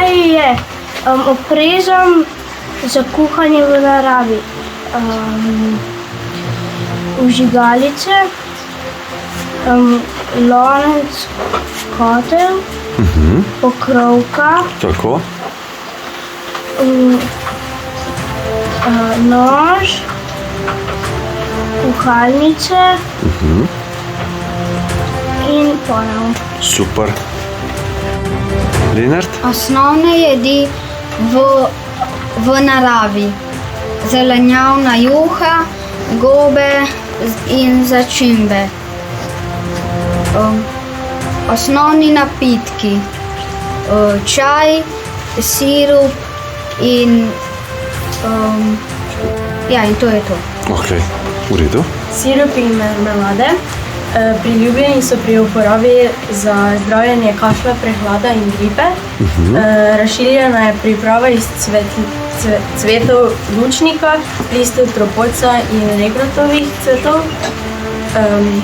Kaj je oprezom za kuhanje v naravi? Vžigalice, lonec, kotel, pokrovka, Tako. Nož, kuhalnice in ponev. Super. Lenart? Osnovne jedi v naravi. Zelenjavna juha, gobe in začimbe. Osnovni napitki. Čaj, sirup in in to je to. Ok, v redu. Sirup in marmelade. Priljubljeni so pri uporabi za zdravljenje kašlja, prehlada in gripe. Razširjena je priprava iz cvetov lučnika, listov trobojca in regratovih cvetov.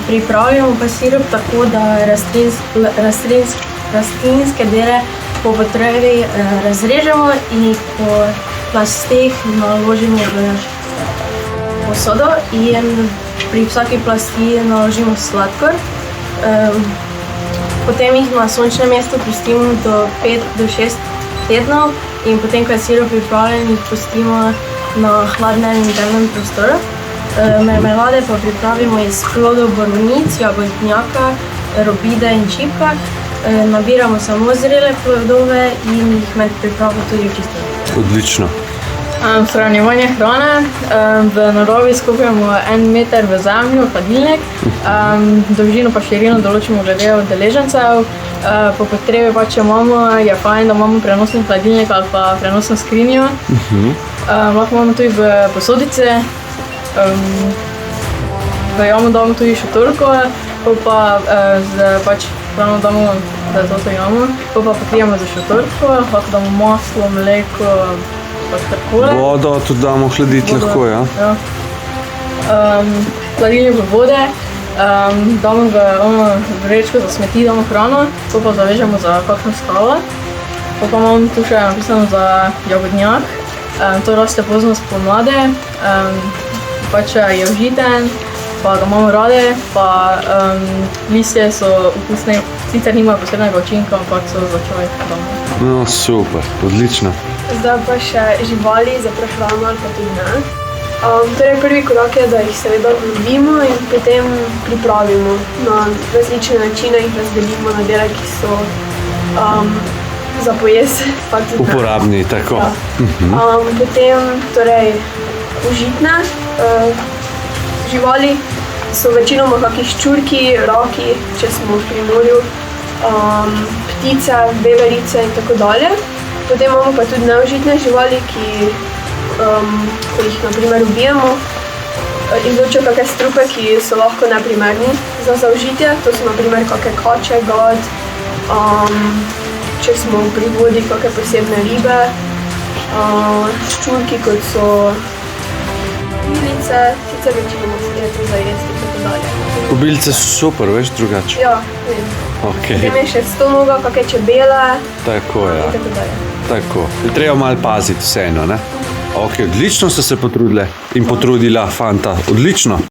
Pripravljamo pa sirup tako, da rastlinske dele po potrebi razrežemo in jih po plasteh naložimo v posodo in pri vsaki plasti naložimo sladkor. Potem jih na sončnem mestu pustimo do 5 do 6 tednov in potem, ko je sirup pripravljen, jih pustimo na hladnem in temnem prostoru. Marmelade pa pripravimo iz plodov borovnic, jagodnjaka, robide in čipka. Nabiramo samo zrele plodove in jih med pripravo tudi očistimo. Odlično. Shranjevanje hrane. V naravi skupimo 1 meter v zemljo, hladilnik, dolžino pa širino določimo glede udeležencev. Po potrebi pa, če imamo, je fajn, da imamo prenosni hladilnik ali pa prenosno skrinjo. Lahko imamo tudi v posodice. V jamo damo tudi šotorko, pa pravno damo, da to imamo, pa pokrijemo za šotorko, lahko damo maslo, mleko, karkoli. Vodo tudi damo hladiti lahko, ja? Ja. Hladilnik vode, damo v vrečko za smeti, damo hrano, pa zavežemo za kakšno skalo. Pa imamo tu še napisano za jagodnjak, to raste pozno spomladi, je užiten, pa ga imamo radi, pa listje so okusne, sicer nimajo posebnega učinka, ampak so za čaj doma. No, super, odlično. Zdaj pa še živali za prehrano ali pa tudi ne. Torej prvi korak je, da jih seveda lovimo in potem pripravimo na različne načine, jih razdelimo na dele, ki so za pojes. Uporabni, tako. Potem torej užitne živali so večinoma kakšni ščurki, raki, če smo pri morju, ptice, veverice in tako dalje. Potem imamo pa tudi neužitne živali, ko jih na primer ubijemo, izločijo kakšne strupe, ki so lahko neprimerni za zaužitje. To so na primer kakšne kače, gad, če smo pri vodi kakšne posebne ribe, ščurki, kot so kobilice, sicer večinoma je to za jesti in tako dalje. Kobilice so super, veš, drugače. Ja, vem. Okay. Potem je še stonoga, kakšne čebele. Tako, ja. In tako dalje. Tako. Treba malo paziti vseeno, ne? Ok, odlično ste se potrudile in potrudila, fanta. Odlično.